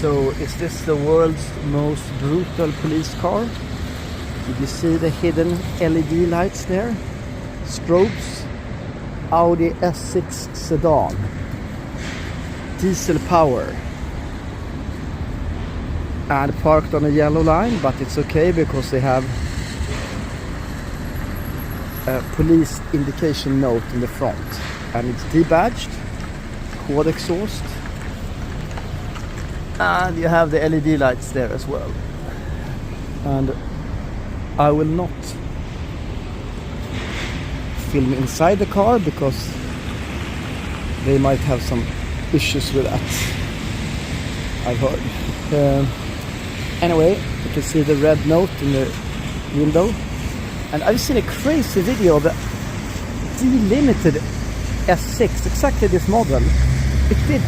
So is this the world's most brutal police car? Did you see the hidden LED lights there? Strobes. Audi S6 sedan. Diesel power. And parked on a yellow line, but it's okay because they have a police indication note in the front. And it's debadged. Quad exhaust. And you have the LED lights there as well. And I will not film inside the car because they might have some issues with that, I've heard. Anyway, you can see the red note in the window. And I've seen a crazy video of the delimited S6, exactly this model. It did